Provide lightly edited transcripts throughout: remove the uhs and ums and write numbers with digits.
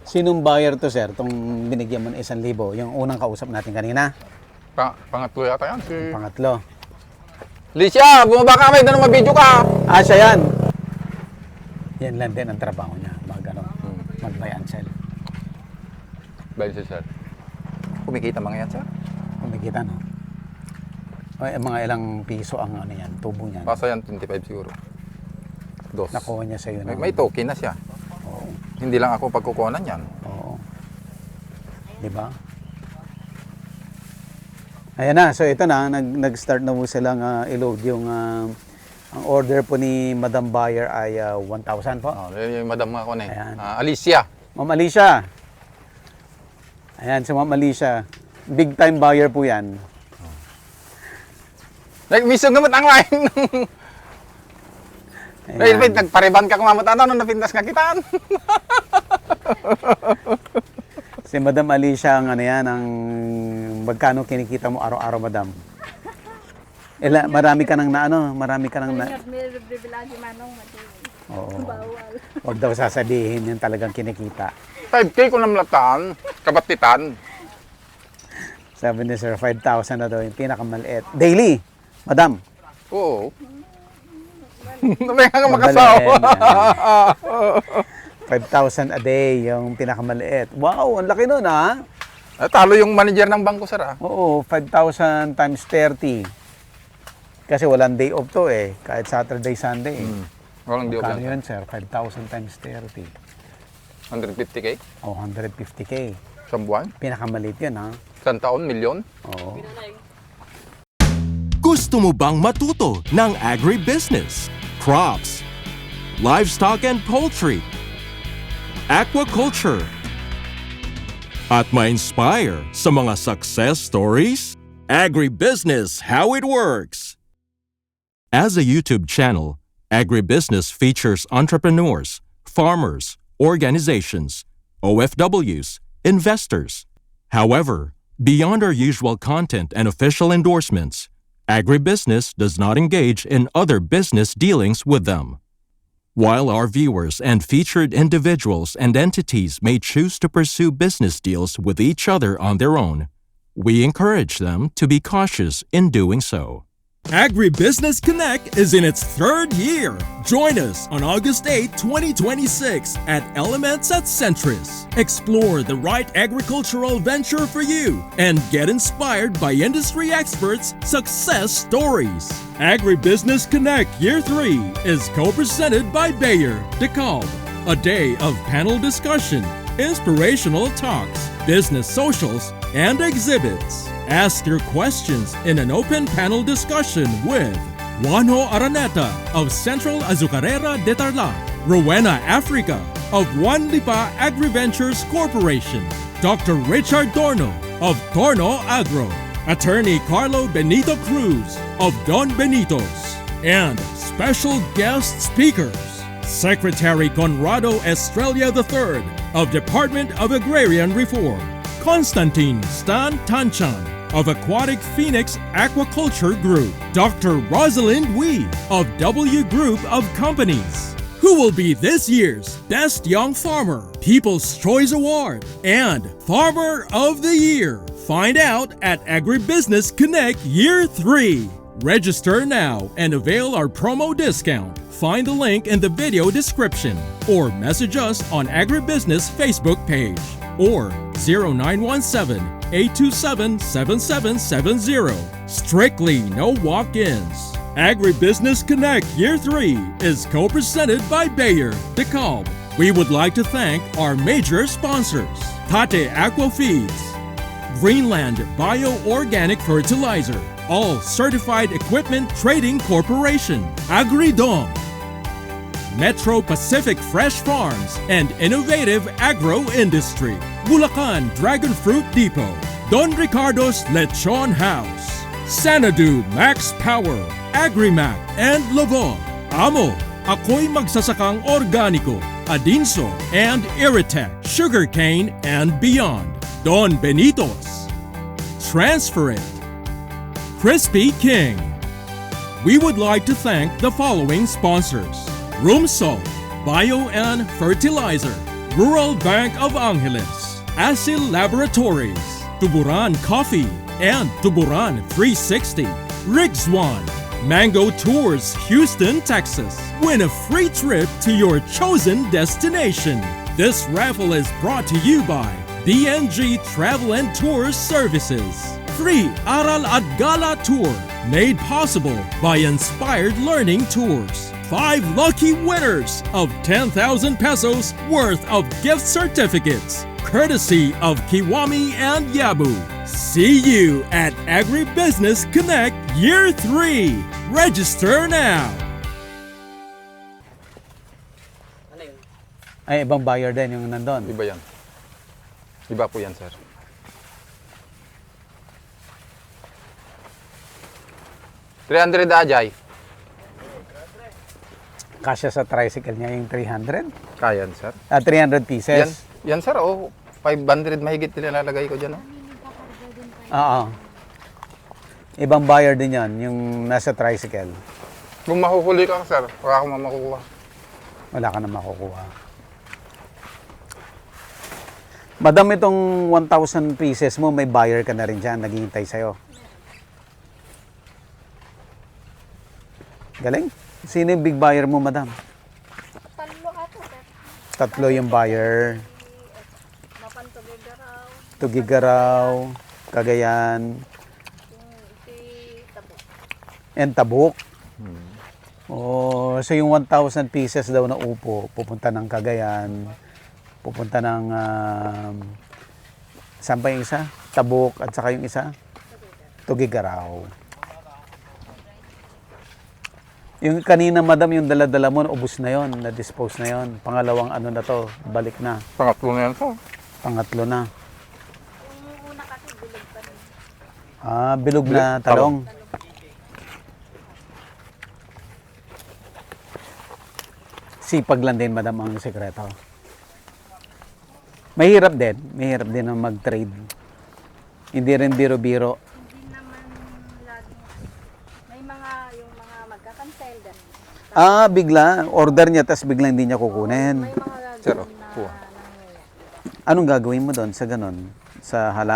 Sinong buyer to, sir? Itong binigyan mo ng 1,000, yung unang kausap natin kanina. Pangatlo yata yan. Pangatlo. Licia, bumaba ka kami, doon mabidyo ka. Ah, siya yan. Yan lang din ang trabaho niya. Mag-buy and sell. Bayan siya, sir. Kumikita mga yan, sir? Kumikita, no? Ay, mga ilang piso ang ano yan, tubo niyan. Pasa yan, 25 siguro. Dos. Nakuha niya sa'yo na. May token na siya. Oo. Hindi lang ako pagkukuhanan yan. Oo. Diba? Ayan na, so ito na, nag-start na po silang i-load yung ang order po ni Madam Buyer ay 1,000 po. Oh, yung madam ako na Ayan. Alicia. Ma'am Alicia. Ayan, si Ma'am Alicia. Big time buyer po yan. Misog naman ang lain. Nagpariban ka kumamot ano, nung napintas nga kitaan. Si Madam Alicia ang ano yan, ang magkano kinikita mo araw-araw, Madam? Marami ka nang na ano, marami ka nang na... Oo. Huwag daw sasabihin yung talagang kinikita. 5K ko namlatan, kabatitan. Sabi ni Sir, 5,000 na daw yung pinakamaliit. Daily, Madam. Oo. Nabi ka makasawa. 5,000 a day yung pinakamaliit. Wow, ang laki nun ha. Talo yung manager ng bangko, sir. Oo, 5,000 times 30. Kasi walang day off to eh. Kahit Saturday, Sunday. Walang di Kano yan, yun, sir? 5,000 times 30. 150K? O, 150K. Sa buwan? Pinakamalit yun, ha? Isang taon, milyon? Oo. Gusto mo bang matuto ng agribusiness, crops, livestock and poultry, aquaculture, at ma-inspire sa mga success stories? Agribusiness How It Works! As a YouTube channel, Agribusiness features entrepreneurs, farmers, organizations, OFWs, investors. However, beyond our usual content and official endorsements, Agribusiness does not engage in other business dealings with them. While our viewers and featured individuals and entities may choose to pursue business deals with each other on their own, we encourage them to be cautious in doing so. Agribusiness Connect is in its third year. Join us on August 8, 2026 at Elements at Centris. Explore the right agricultural venture for you and get inspired by industry experts' success stories. Agribusiness Connect Year 3 is co-presented by Bayer, DeKalb. A day of panel discussion, inspirational talks, business socials, and exhibits. Ask your questions in an open panel discussion with Juanjo Araneta of Central Azucarera de Tarlac, Rowena Africa of Juan Lipa AgriVentures Corporation, Dr. Richard Torno of Torno Agro, Attorney Carlo Benito Cruz of Don Benitos, and special guest speakers, Secretary Conrado Estrella III of Department of Agrarian Reform, Constantine Stan Tanchan of Aquatic Phoenix Aquaculture Group, Dr. Rosalind Wee of W Group of Companies, who will be this year's Best Young Farmer, People's Choice Award, and Farmer of the Year. Find out at Agribusiness Connect Year 3. Register now and avail our promo discount. Find the link in the video description or message us on Agribusiness Facebook page or 0917-827-7770. Strictly no walk-ins. Agribusiness Connect Year 3 is co-presented by Bayer, DeKalb. We would like to thank our major sponsors, Tate Aqua Feeds, Greenland Bio-Organic Fertilizer, All Certified Equipment Trading Corporation, Agridom, Metro Pacific Fresh Farms and Innovative Agro Industry, Bulacan Dragon Fruit Depot, Don Ricardo's Lechon House, Sanadu Max Power, Agrimac and Lavon, Amo, Ako'y Magsasakang Organiko, Adinso and Irritec, Sugarcane and Beyond, Don Benitos, Transfer It, Crispy King. We would like to thank the following sponsors: Room Salt, Bio and Fertilizer, Rural Bank of Angeles, Asil Laboratories, Tuburan Coffee, and Tuburan 360. Riggs One, Mango Tours, Houston, Texas. Win a free trip to your chosen destination. This raffle is brought to you by BNG Travel and Tours Services. Free Aral at Gala Tour, made possible by Inspired Learning Tours. 5 lucky winners of 10,000 pesos worth of gift certificates, courtesy of Kiwami and Yabu. See you at Agribusiness Connect Year 3. Register now. Ay, ibang buyer din yung nandun. Iba yan. Iba po yan, sir. $300 Ajay. Kasya sa tricycle niya yung 300? Kayan, sir. 300 pieces? Yan, sir. Oh, 500 mahigit nilalagay ko dyan. Oh. Oo. Ibang buyer din yan, yung nasa tricycle. Kung mahuhuli ka, sir, wala akong makukuha. Wala ka na makukuha. Madam, itong 1,000 pieces mo, may buyer ka na rin dyan, naghihintay sa'yo. Galing. Sino yung big buyer mo, madam? Tatlo ato, sir. Tatlo yung buyer. Mapan Tugigaraw, Tugigaraw, Cagayan, si Tabo. and Tabuk. Oh, so yung 1,000 pieces daw na upo, pupunta ng Cagayan, pupunta ng saan pa yung isa? Tabuk at saka yung isa? Tugigaraw. Yung kanina, madam, yung dala-dala mo, ubus na yon, na-dispose na yon. Pangalawang ano na to, balik na. Pangatlo na yan, sir. Pangatlo na. Yung una kasi bilog pa rin. Bilog na talong. Sipag lang din, madam, ang sekreto. Mahirap din ang mag-trade. Hindi rin biro-biro. Hindi naman laging, may mga, yung mga magkakancel, ganun. Bigla, order niya, tapos bigla hindi niya kukunin. May mga Sir, ganun na po. nangyayari. Anong gagawin mo doon sa ganon? Sa Kung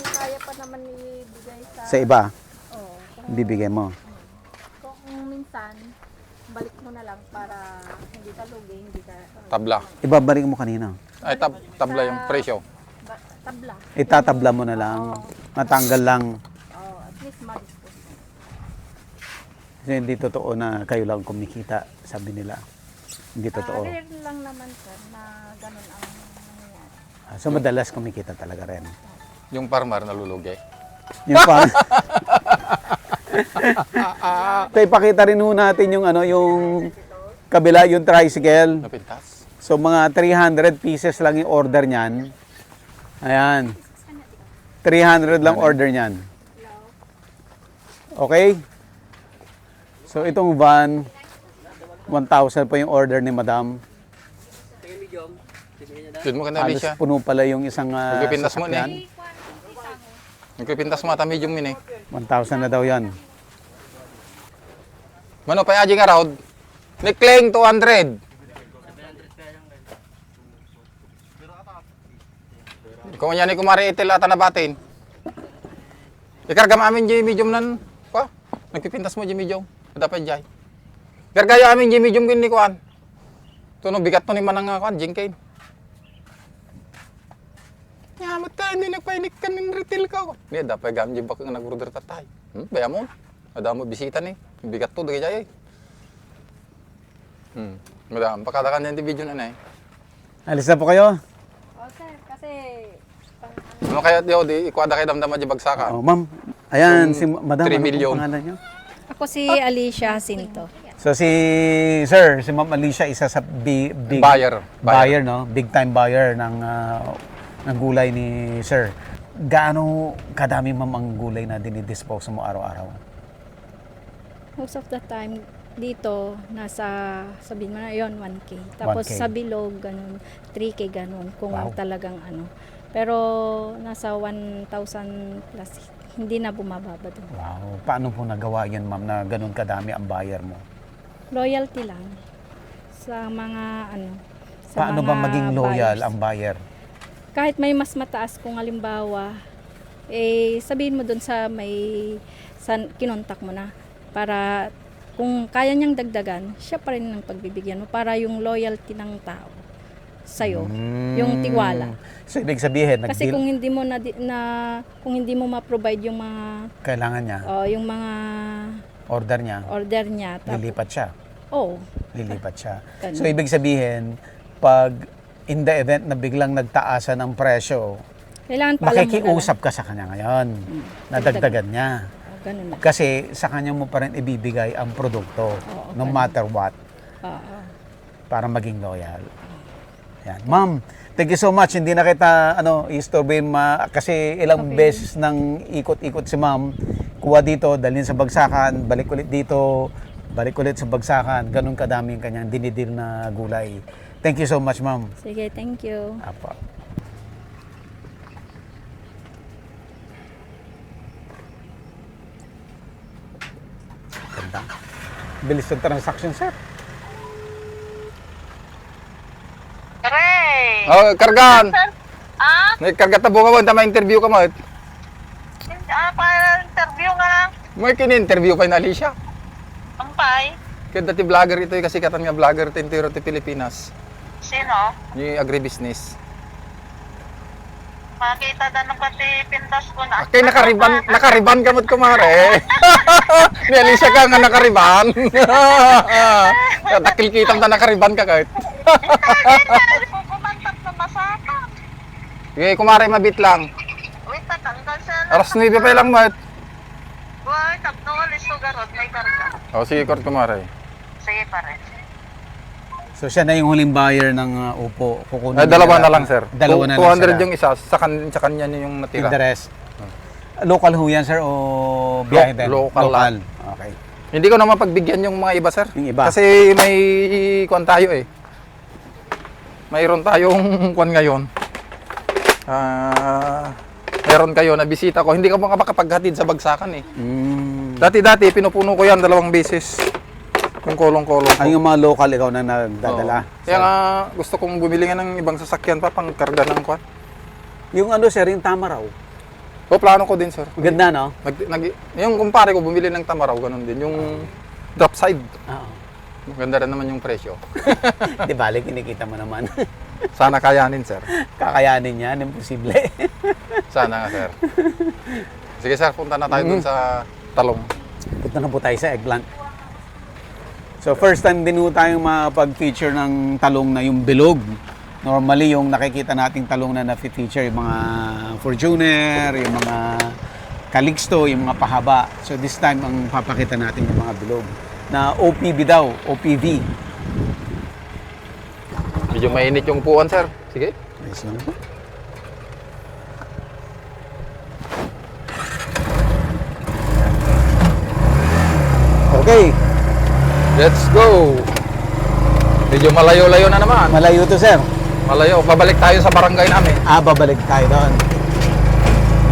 kaya pa naman ibigay sa iba, Oo. bibigay mo. Kung minsan, balik mo na lang para hindi ka lugi, hindi ka... Tabla. Ibabalik mo kanina. Ay, tabla yung presyo. Tabla. Itatabla mo na lang. Matanggal lang. At least ma-dispose. Kasi hindi totoo na kayo lang kumikita, sabi nila. Hindi totoo. Rare lang naman, sir, na ganun ang nangyayari. So madalas kumikita talaga rin. Yung farmer nalulugi. Yung pa. So ipakita rin ho natin yung yung kabila, yung tricycle. Napintas. So mga 300 pieces lang yung order niyan. Ayan. 300 lang order niyan. Okay? So itong van, 1,000 pa yung order ni Madam. Yun mo ka na, Halos Alicia. puno pala yung isang Magpipintas mo, sasakyan. Nagpipintas mo ata medium min eh. 1,000 na daw yan. Mano pa aji nga raw. Nikling 200. Kung yan ay kumari itil ata na batin. Ikarga amin di medium nan. Pa. Nagpipintas mo di medium. Dapat jay. Gargaya amin di medium kin ni kuan. Tuno bigat to ni manang kuan jingkain. Yamat ka hindi nagpainik ka ng retail ka. Ni dapat gam di bak nga nag-order tatay. Baya mo. Ada mo bisita ni. Bigat to dagay jay. Madam, pakadakan yan di video na eh. Alis na po kayo. Sir, kasi Ano kaya di ikuada kay damdama di bagsakan. Oh, ma'am. Ayan, Yung si Madam. 3 ano pong million. pangalan niyo? Ako si Alicia Jacinto. So si Sir, si Ma'am Alicia, isa sa big Buyer. no? Big time buyer ng gulay ni Sir. Gaano kadami, ma'am, ang gulay na dinidispose mo araw-araw? Most of the time, dito, sabihin mo na yon 1K. Tapos 1K. sa bilog, ganun, 3K ganun, kung Wow. talagang ano. Pero nasa 1,000 plus, hindi na bumababa doon. Wow. Paano po nagawa yan, ma'am, na ganun kadami ang buyer mo? Loyalty lang sa mga Paano ba mga maging loyal buyers. ang buyer? Kahit may mas mataas kung halimbawa, sabihin mo dun sa kinontak mo na para kung kaya niyang dagdagan, siya pa rin ang pagbibigyan mo para yung loyalty ng tao sa'yo, yung tiwala. So, ibig sabihin, Kasi kung hindi mo kung hindi mo ma-provide yung mga kailangan niya, yung mga order niya, order niya, lilipat siya. Lilipat siya. Ganun. So, ibig sabihin, pag in the event na biglang nagtaasan ang presyo, kailangan pa alam mo makikiusap ka sa kanya ngayon. Nadagdagan niya. ganun na. Kasi sa kanya mo pa rin ibibigay ang produkto, no matter what, Oo. para maging loyal. Yan. Ma'am, thank you so much. Hindi na kita istorbohin kasi ilang beses nang ikot-ikot si ma'am. Kuha dito, dalhin sa bagsakan, balik ulit dito, balik ulit sa bagsakan. Ganun kadami yung kanyang dinidil na gulay. Thank you so much, ma'am. Sige, thank you. Apo. Ganda. Bilis ng transaction, sir. Aray! Oh, kargan. Ah? May karga tabo ka mo, tama interview ka mo. Para interview nga lang. May kini-interview pa yung Alicia. Ampay. Kaya dati vlogger ito, yung kasikatan nga vlogger ito yung Pilipinas. Sino? Yung agribusiness. Makita na ng pati pintas ko na. Okay, nakariban ka mo't kumare. Ni Alicia ka nga nakariban. Takil kitam na nakariban ka kahit. Kumantat na masaka. Okay, kumare mabit lang. Wait, tatanggal siya na. Aras 9 pa lang mat. Wait, tapno ko listo garot. May karga. O sige, kort kumare. Sige pare. So siya na yung huling buyer ng upo. Kukunin Ay, dalawa niya na lang, sir. Dalawa na lang 200 sila. yung isa, sa kanya niya yung natira. The rest. Local ho yan, sir, o biyahe din? Local lang. Okay. Hindi ko naman pagbigyan yung mga iba, sir. Yung iba? Kasi may kuwan tayo eh. Mayroon tayong kuwan ngayon. Meron kayo na bisita ko. Hindi ka makapaghatid sa bagsakan eh. Dati-dati, pinupuno ko yan 2 beses. Yung kolong-kolong ko. Ay, yung mga local, ikaw na nagdadala. Oo. Kaya nga, gusto kong bumili nga ng ibang sasakyan pa, pang karga ng kuwan. Yung sir, yung Tamaraw. O, plano ko din, sir. Ganda, no? Yung kumpare ko, bumili ng Tamaraw, ganun din. Yung drop side. Oo. Maganda rin naman yung presyo. Di balik, kinikita mo naman. Sana kayanin, sir. Kakayanin yan, imposible. Sana nga, sir. Sige, sir, punta na tayo dun sa talong. Punta na po tayo sa eggplant. So first time din po tayong mapag-feature ng talong na yung bilog. Normally yung nakikita nating talong na na-feature yung mga Fortuner, yung mga Calixto, yung mga pahaba. So this time ang papakita natin yung mga bilog na OPV daw, OPV. Medyo mainit yung upuan, sir. Sige. Nice lang po. Okay, Let's go! Medyo malayo-layo na naman. malayo to sir. Malayo. Babalik tayo sa barangay namin. Babalik tayo doon.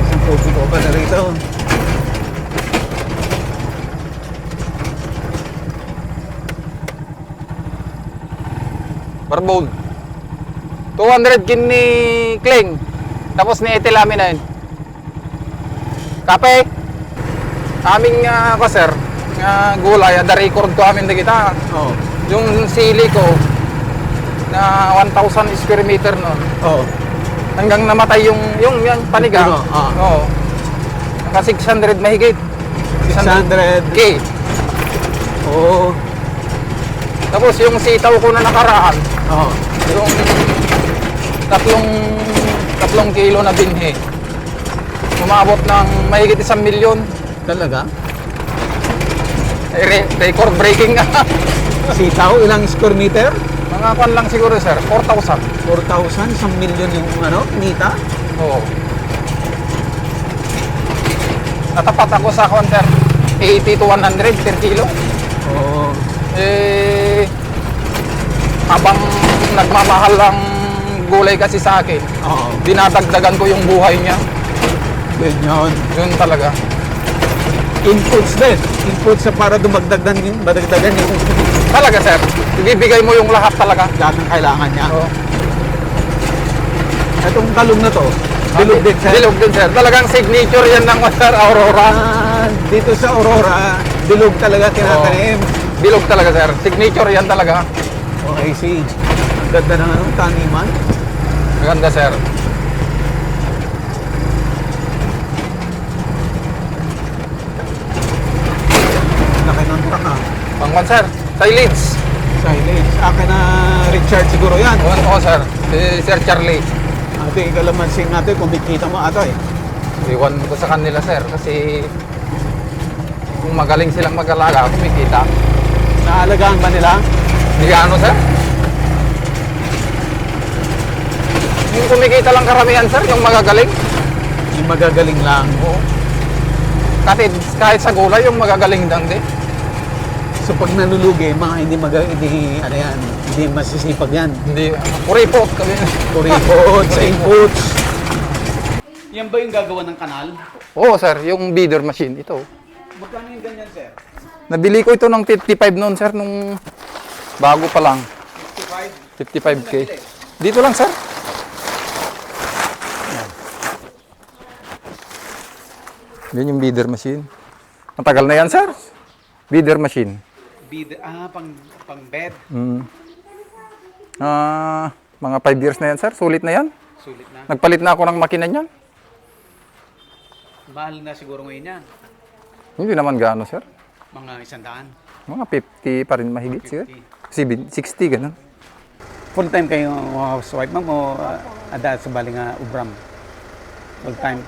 Isang pogi ko pa na rito. Barbold. 200 kin ni Kling. Tapos ni Ete Lamina yun. Kape. Aming ko sir. Gulay. The record ko amin na kita. Oo. Yung sili ko na 1,000 square meter noon. Oo. Hanggang namatay yung paniga. Puno, Oo. Naka 600 mahigit. 600. K. Oo. Tapos yung sitaw ko na nakaraan, Oo. yung 3 kilo na binhi. Umabot ng mahigit 1 milyon. Talaga? Record breaking nga. Sitaw, ilang square meter? Mga kwan lang siguro sir, 4,000. 4,000, 1 million yung nita? Oo. Natapat ako sa kwan sir, 80 to 100 per kilo. Oo. Habang nagmamahal ang gulay kasi sa akin, Oo. dinadagdagan ko yung buhay niya. Ganyan. Yun talaga. Inputs din. Inputs sa para dumagdagan yung Talaga, sir. Ibibigay mo yung lahat talaga. Lahat ng kailangan niya. Oo. Itong talong na to, bilog din, sir. Bilog din, sir. Talagang signature yan ng Sir Aurora. Dito sa Aurora, bilog talaga tinatanim. Bilog talaga, sir. Signature yan talaga. Okay, see. Ang ganda ng taniman. Maganda, sir. Laki ng truck ha. Pangwan, sir. Silence. Silence. Akin na Richard siguro yan. Oo, sir. Si Sir Charlie. Ate, ikalamansin natin kung kumikita mo ato eh. Iwan ko sa kanila, sir. Kasi kung magaling silang mag-alaga, kumikita. Naalagaan ba nila? Hindi ano, sir? Yung kumikita lang karamihan, sir. Yung magagaling. Yung magagaling lang. Oo. Kahit sa gulay, yung magagaling lang din. So pag nalulugi, mga ano yan, hindi masisipag yan. Hindi, kuripot kami. Kuripot, sa inputs. Yan ba yung gagawa ng kanal? Oo, sir. Yung beater machine, ito. Magkano yung ganyan, sir? Nabili ko ito ng 55 noon, sir, nung bago pa lang. 55? 55K. Dito lang, sir. Yan yung beater machine. Matagal na yan, sir. Beater machine. Pang bed. Mga 5 years na yan, sir. Sulit na yan. Sulit na. Nagpalit na ako ng makina niyan. Mahal na siguro ngayon yan. Hindi naman gaano, sir. Mga 100. Mga 50 pa rin mahigit, sir. 60, ganun. Full time kayo housewife, ma'am, o ada sa bali nga ubram? Full time.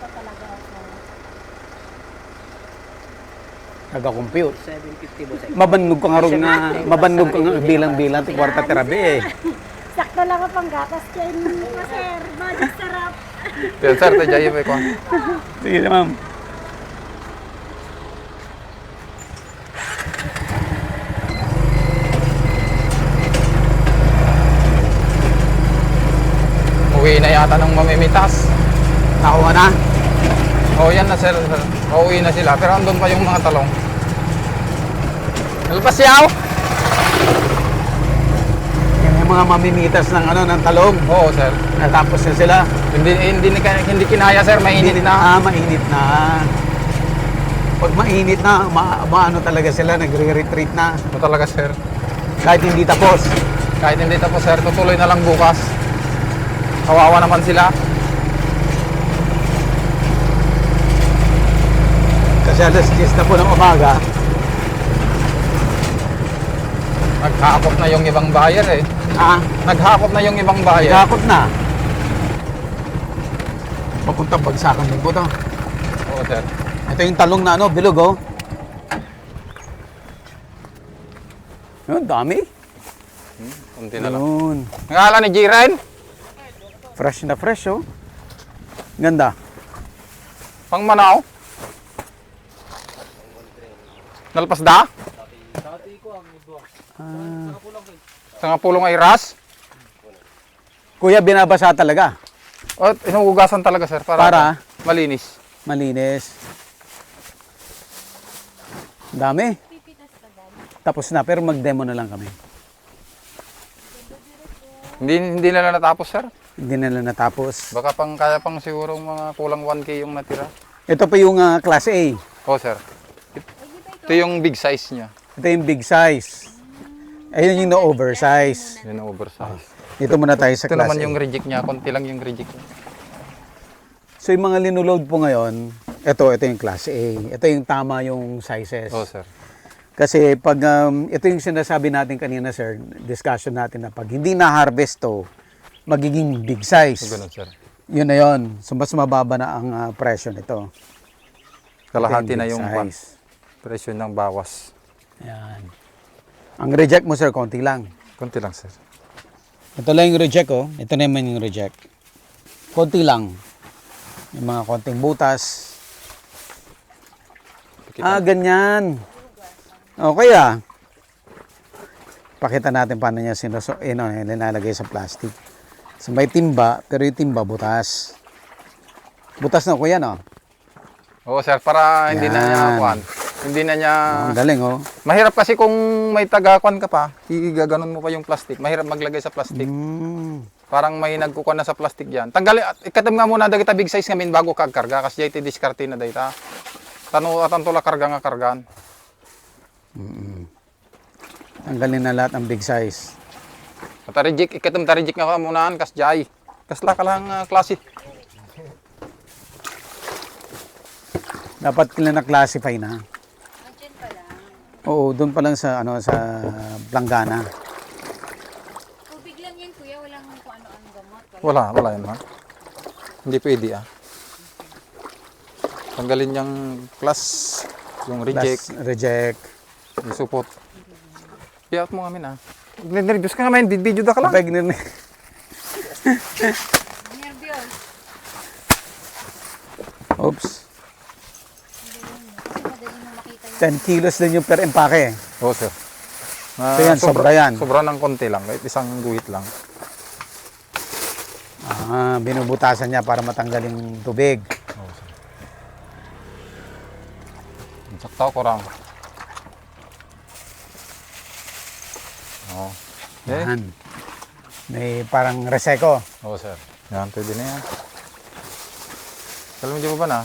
Taga-compute. 750 boss. Mabannog ka nga rin nga, mabannog ka nga bilang-bilang, kwarta terabi eh. Sakto lang ang panggatas dyan, sir. Budget sarap. Yan, sir. Tayo may ko. Sige na, ma'am. Uwi na yata ng mamimitas. Nakuha na. Oo, yan na, sir. Uuwi na sila. Pero andun pa yung mga talong. Alpas yaw! Yan yung mga mamimitas ng ng talong. Oo, sir. Natapos na sila. Hindi kinaya, sir. Mainit na. Mainit na. Pag mainit na, maano talaga sila, nagre-retreat na. Ito talaga, sir. Kahit hindi tapos. Kahit hindi tapos, sir, tutuloy na lang bukas. Kawawa naman sila. Kasi alas 10 na po ng umaga. Naghakot na yung ibang buyer eh. Naghakot na yung ibang buyer. Nagakot na. Papunta bagsakan din po to. Oo, sir. Ito yung talong na bilog oh. Yun, dami. Kunti na lang. Yun. Ngala ni Jiren? Fresh na fresh oh. Ganda. Pang Manaw? Nalpas da? Sa nga pulong ay ras? Kuya, binabasa talaga. O, inuugasan talaga, sir. Para? Malinis. Malinis. Dami. Tapos na, pero mag-demo na lang kami. Hindi na lang natapos, sir. Hindi na lang natapos. Baka kaya pang siguro mga kulang 1K yung natira. Ito pa yung klase A. Oo, sir. Ito yung big size niya. Ito yung big size. Ayun yung no oversize. Yun ang oversize. Dito muna tayo sa Ito class naman A. yung reject niya. Konti lang yung reject niya. So yung mga linuload po ngayon, ito yung class A. Ito yung tama yung sizes. Oo, sir. Kasi pag, ito yung sinasabi natin kanina, sir, discussion natin na pag hindi na-harvest to, magiging big size. So, ganun, sir. Yun na yun. So mas mababa na ang presyo nito. Kalahati Ito na big yung size. presyo ng bawas. Ayan. Ang reject mo, sir, konti lang. Konti lang, sir. Ito lang yung reject, oh. Ito naman yung reject. Konti lang. Yung mga konting butas. Ganyan. Okay, Pakita natin paano niya nilalagay sa plastic. So, may timba, pero yung timba butas. Butas na, kuya, no? Oo, sir. Para hindi na niya Yan. kuhan. Hindi na niya... Ang galing, oh. Mahirap kasi kung may tagakwan ka pa, igaganon mo pa yung plastic. Mahirap maglagay sa plastic. Parang may nagkukuha na sa plastic yan. Tanggali, ikatam nga muna dagita big size ngamin bago kagkarga. Kasi iti diskarte na dayta. Tano atan tula karga nga kargaan. Tanggalin na lahat ang big size. Tarijik, ikatam tarijik nga kamunaan, kas jay. Kasla ka lang klase. Dapat kila na-classify na. Oo, doon pa lang sa sa Planggana. Tubig lang yan, kuya. Walang kung ano ang gamot. Wala yan ha. Hindi pwede Tanggalin yung plus, yung reject, Reject. yung support. Piat mo ngamin Nervyos ka ngamin, video da ka lang. Kapag nirne. Nervyos. Oops. Kasi madali mo makita yung 10 kilos din yung per empake. Oo, sir. So yan, sobra yan. Sobra ng konti lang, kahit isang guhit lang. Binubutasan niya para matanggal yung tubig. Saktaw ko lang. Oo. Yan. May parang reseko. Oo, sir. Yan, pwede na yan. Alam mo ba na?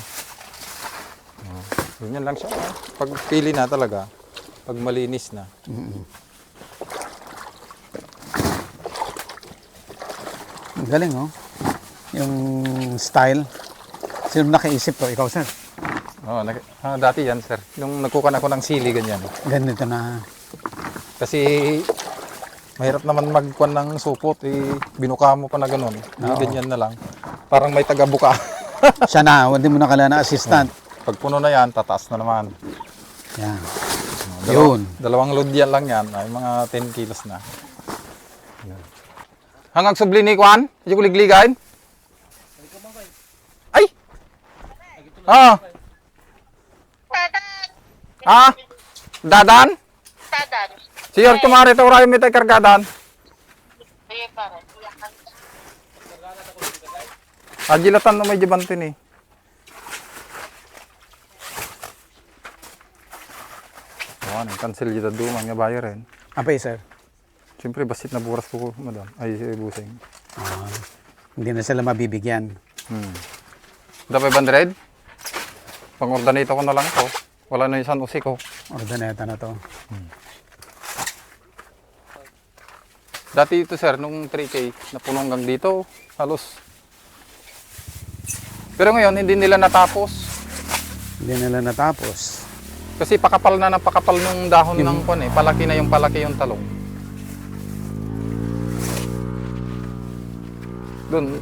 Ganyan lang siya. Pag pili na talaga, pag malinis na. Ang galing, oh. Yung style. Sino nakaisip to? Ikaw, sir? Oo, dati yan, sir. Nung nagkukan ako ng sili, ganyan. Ganito na. Kasi mahirap naman magkuhan ng supot. Binuka mo pa na ganun. Ganyan na lang. Parang may taga-buka. Siya na, hindi mo na kailangan na assistant. Pag puno na yan, tataas na naman. Yan. Yun. Dalawang load yan lang yan. Ay mga 10 kilos na. Hanggang subli ni Kwan? Hindi ko ligligain? Ay! Dadan? Tadan. Siyor kumari ito urayo may tayo kargadan. Sige pare. Ajilatan na may jibantin Awan, cancel yun dumang nga bayo rin. Apay, sir? Siyempre, basit na buras ko, madam. Ay, busing. Hindi na sila mabibigyan. Dapat 500? Pang-ordanito ko na lang to. Wala na isang usi ko. Ordaneta na to. Dati ito, sir, nung 3K, napuno hanggang dito. Halos. Pero ngayon, hindi nila natapos. Hindi nila natapos. Kasi pakapal na ng pakapal nung dahon ng kwan Palaki na yung palaki yung talong. Doon,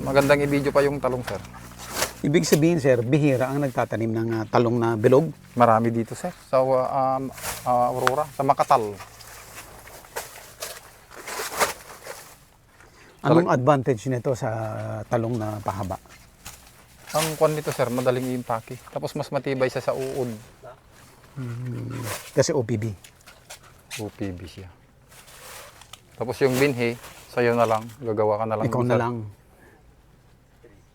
magandang i-video pa yung talong, sir. Ibig sabihin, sir, bihira ang nagtatanim ng talong na bilog. Marami dito, sir. Sa Aurora, sa Makatal. Anong advantage nito sa talong na pahaba? Ang kwan nito, sir, madaling i-impake. Tapos mas matibay siya sa uod. Kasi OPB. OPB siya. Tapos yung binhi, sa'yo na lang. Gagawa ka na lang. Ikaw sir. na lang.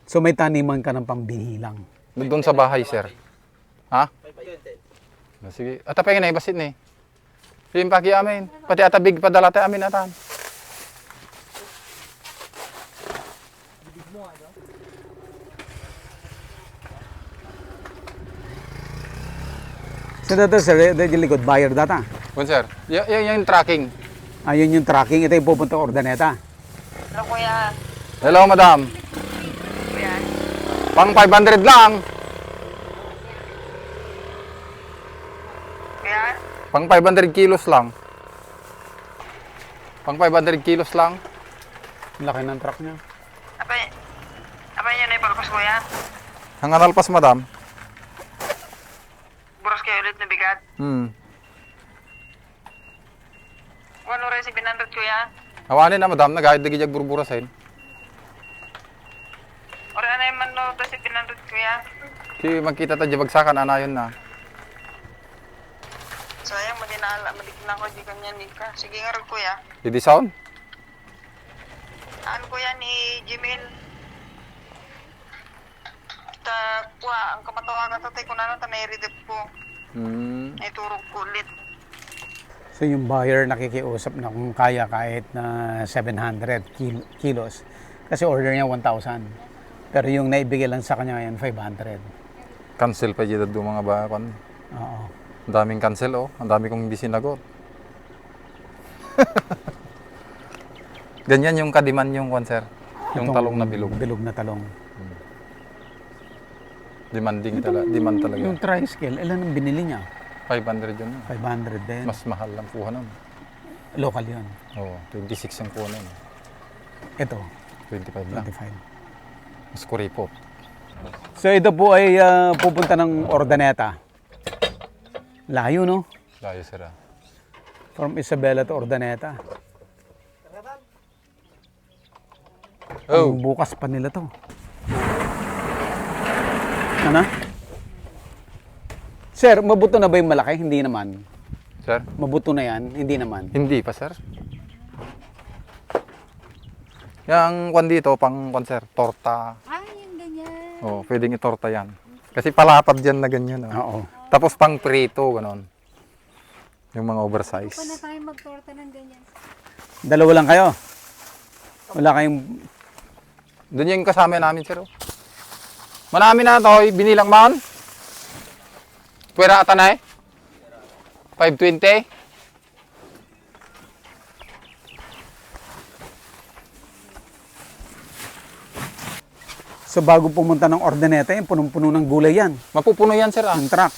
So may taniman ka ng pambinhi lang. Doon sa bahay, sir. Ha? Sige. At apay na, basit na yung paki amin. Pati atabig padala tayo amin atan. So dito, sir, yung likod, buyer data. Kung sir, yung tracking. Ayun yung tracking. Ito yung pupunta Ordaneta. Ano kuya? Hello, madam. Kuya? Pang 500 lang. Kuya? Pang 500 kilos lang. Pang 500 kilos lang. Laki ng truck niya. Apa yun na ipalpas kuya? Hanggang alpas, madam. Buras kayo ulit na bigat. Ano rin si 500 kuya? Hawanin na, madam. Nagahit na gijag burburasin. Ora na yung mano to si 500 kuya? Si magkita tayo bagsakan, anayon na. Sayang, madikina ko di kanya nika. Sige nga rin kuya. Didi sound? Ano kuya ni Jimil? Ta kuha, ang kamatawa ka tatay ko na ta nairidip ko. May turog kulit. So yung buyer nakikiusap na kung kaya kahit na 700 kilos. Kasi order niya 1,000. Pero yung naibigay lang sa kanya ngayon, 500. Cancel pa dito mga bakon. Oo. Ang daming cancel oh. Ang dami kong hindi sinagot. Ganyan yung kadiman yung kwan, sir. Yung Itong talong na bilog. Bilog na talong. Demand talaga. Yung tricycle, ilan ang binili niya? 500 yun. 500 din. Mas mahal lang kuha nun. Local yun. Oo, 26 ang kuha nun. Ito, 25 lang. 25. Mas kuripot. So ito po ay pupunta ng Ordaneta. Layo, no? Layo, sir. From Isabela to Ordaneta. Oh, Bukas pa nila to. Ano? Sir, mabuto na ba yung malaki? Hindi naman. sir? Mabuto na yan? Hindi naman. Hindi pa, sir. Yung kwan dito, pang kwan, sir, torta. Ah, yung ganyan. Oh, pwedeng itorta yan. Kasi palapad dyan na ganyan. Oh. Oo. Tapos pang prito, ganon. Yung mga oversize. Paano tayo magtorta ng ganyan? Dalawa lang kayo? Wala kayong... Doon yung kasama namin, sir. Oh. Manami na to, binilang man. Pwera ata na eh. 520. So bago pumunta ng Ordaneta, yung punong-puno ng gulay yan. Mapupuno yan, sir. Yung truck.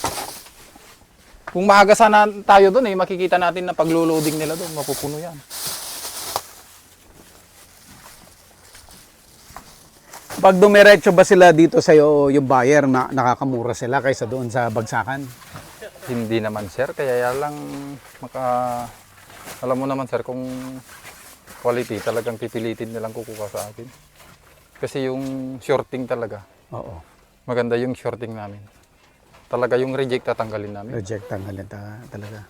Kung maaga sana tayo doon, eh, makikita natin na paglo-loading nila doon, mapupuno yan. Pag dumiretso ba sila dito sa'yo, yung buyer, nakakamura sila kaysa doon sa bagsakan? Hindi naman, sir. Kaya lang alam mo naman, sir, kung quality talagang pipilitin nilang kukuha sa akin. Kasi yung shorting talaga, Oo. maganda yung shorting namin. Talaga yung reject tatanggalin namin. Reject tanggalin talaga.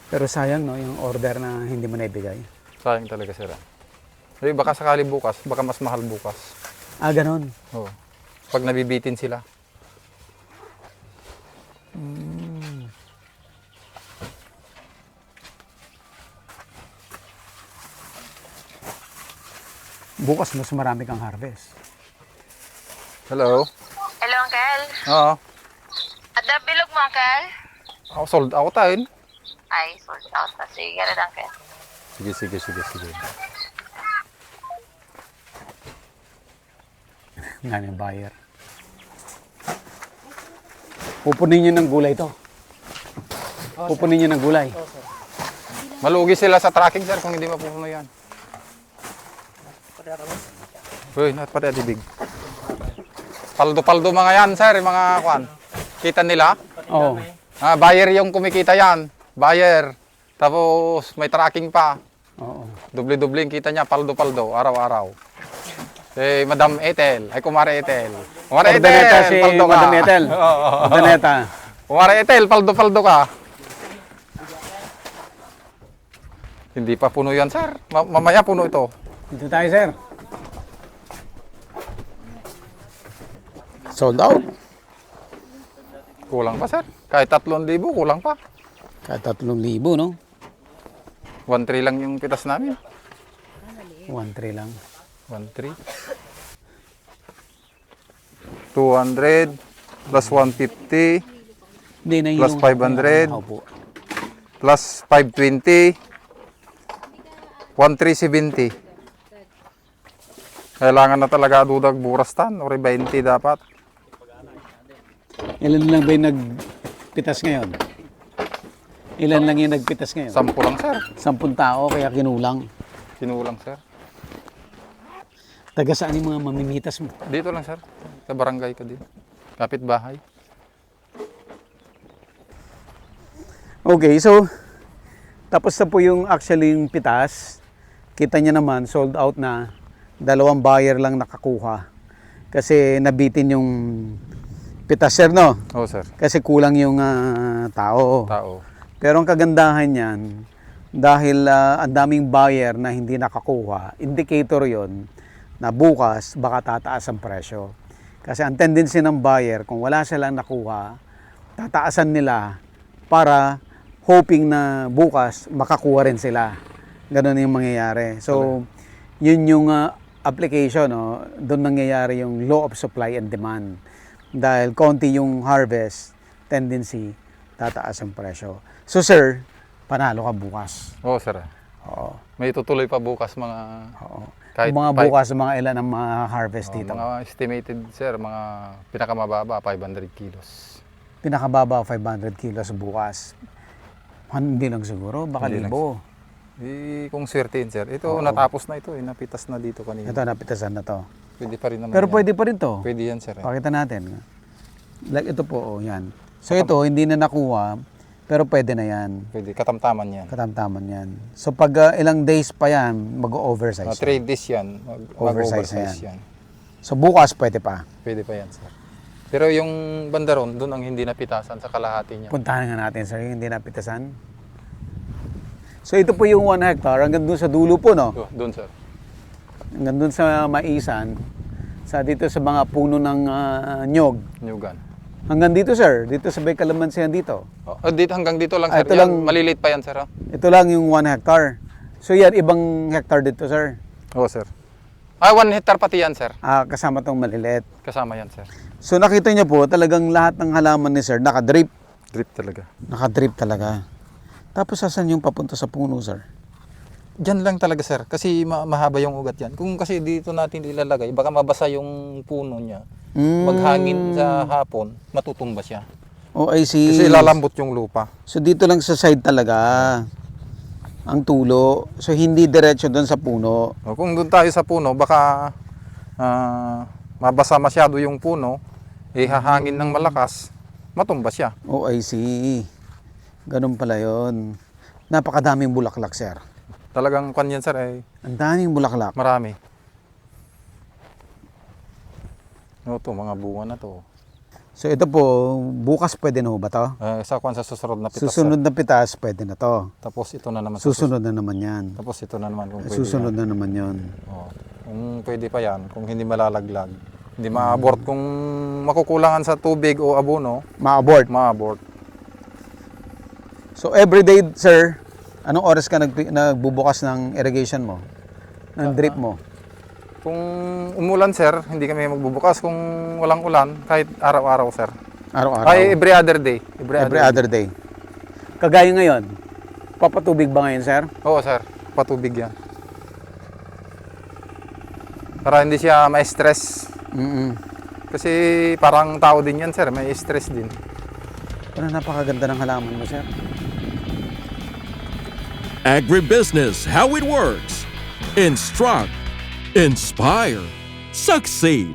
Pero sayang, no, yung order na hindi mo naibigay. Sayang talaga, sir. Eh, baka sakali bukas, baka mas mahal bukas. Ah, ganon. Oo. Pag nabibitin sila. Bukas mas marami kang harvest. Hello? Hello, Uncle. Oo. At the bilog mo, Uncle? Ako sold out tayo. Ay, sold out na. Sige, ganun, Uncle. Sige. Nga yung buyer. Pupunin nyo ng gulay to. Pupunin nyo ng gulay. Malugi sila sa tracking, sir, kung hindi mapupuno yan. Uy, not pati atibig. Paldo-paldo mga yan, sir, yung mga kwan. Kita nila? Oo. Buyer yung kumikita yan. Buyer. Tapos may tracking pa. Oo. Doble-doble yung kita niya, paldo-paldo, araw-araw. Eh, Madam Ethel. Ay, Kumare Ethel. Kumare Ordaneta Ethel, si paldo ka. Madam Ethel. Ordaneta. Kumare Ethel, paldo-paldo ka. Hindi pa puno yan, sir. Mamaya puno ito. Dito tayo, sir. Sold out. Kulang pa, sir. Kahit 3,000, kulang pa. Kahit 3,000, no? 1,300 lang yung pitas namin. 1,300 lang. 1,300. 200 plus 150 Hindi na Plus 500. Opo. plus 520 1,370. Kailangan na talaga dudag burastan or 20 dapat. Ilan lang ba yung nagpitas ngayon? Ilan lang yung nagpitas ngayon? 10 lang, sir. 10 tao, kaya kinulang. Kinulang, sir. Taga saan yung mga mamimitas mo? Dito lang, sir. Sa barangay ka din. Kapit bahay. Okay, so tapos na po yung actually yung pitas. Kita niya naman, sold out na. 2 buyer lang nakakuha. Kasi nabitin yung pitas, sir, no? Oo, sir. Kasi kulang yung tao. Tao. Pero ang kagandahan niyan, dahil ang daming buyer na hindi nakakuha, indicator yon na bukas baka tataas ang presyo. Kasi ang tendency ng buyer, kung wala silang nakuha, tataasan nila para hoping na bukas makakuha rin sila. Ganun yung mangyayari. So, yun yung application, no? Doon nangyayari yung law of supply and demand. Dahil konti yung harvest, tendency, tataas ang presyo. So, sir, panalo ka bukas. Oo, sir. Oo. May tutuloy pa bukas mga... Oo. Kahit mga five- bukas, mga ilan ang mga harvest dito? Mga estimated, sir, mga pinakamababa, 500 kilos. Pinakababa, 500 kilos bukas. Hindi lang siguro, baka Hindi lang libo. Kung swertein, sir. Ito, natapos na ito. Napitas na dito kanina. Ito, napitasan na to. Pwede pa rin naman Pero yan. pwede pa rin to. Pwede yan, sir. Pakita natin. Like ito po, oh, yan. So ito, hindi na nakuha, pero pwede na yan. Pwede, katamtaman yan. Katamtaman yan. So pag ilang days pa yan, mag-oversize. 3 days yan. Oversize Mag-oversize na yan. So bukas pwede pa. Pwede pa yan, sir. Pero yung bandaron, doon ang hindi napitasan sa kalahati niya. Puntahan nga natin, sir, yung hindi napitasan. So ito po yung 1 hectare, hanggang dun sa dulo po, no? Doon, sir. Hanggang dun sa maisan, sa dito sa mga puno ng nyog. Nyugan. Hanggang dito, sir, dito sa Bay Calamansian dito. Dito, hanggang dito lang, sir. Ito Yan, lang. maliliit pa yan, sir. Ito lang yung 1 hectare. So yan, ibang hectare dito, sir. Oo, sir. 1 hectare pati yan, sir. Kasama tong maliliit. Kasama yan, sir. So nakita niyo po, talagang lahat ng halaman ni sir, nakadrip. Drip talaga. Nakadrip talaga. Tapos saan yung papunta sa puno, sir? Diyan lang talaga, sir. Kasi mahaba yung ugat yan. Kung kasi dito natin ilalagay, baka mabasa yung puno niya. Maghangin sa hapon, matutumba siya. Oh, I see. Kasi lalambot yung lupa. So dito lang sa side talaga ang tulo. So hindi diretso doon sa puno. O, kung doon tayo sa puno, baka mabasa masyado yung puno, hahangin ng malakas, matumba siya. Oh, I see. Ganun pala yun. Napakadaming bulaklak, sir. Talagang kwan yan, sir, ay Ang daming bulaklak. marami. Ito, mga bunga na to. So ito po, bukas pwede na ho ba to? Sa kwan sa susunod na pitas. Susunod na pitas, pwede na to. Tapos ito na naman. Susunod na naman yan. Tapos ito na naman kung pwede. Susunod na naman yon. Oh, kung pwede pa yan, kung hindi malalaglag. Hindi ma-abort. Kung makukulangan sa tubig o abono, Ma-abort. ma-abort. So everyday, sir, anong oras ka nagbubukas ng irrigation mo? Ng drip mo? Kung umulan, sir, hindi kami magbubukas. Kung walang ulan, kahit araw-araw, sir. Araw-araw? Ay, every other day. Every other day. Kagaya ngayon, papatubig ba ngayon, sir? Oo, sir. Patubig yan. Para hindi siya ma-stress. Kasi parang tao din yan, sir. May stress din. Pero napakaganda ng halaman mo, sir. Agribusiness, how it works. Instruct, inspire, succeed.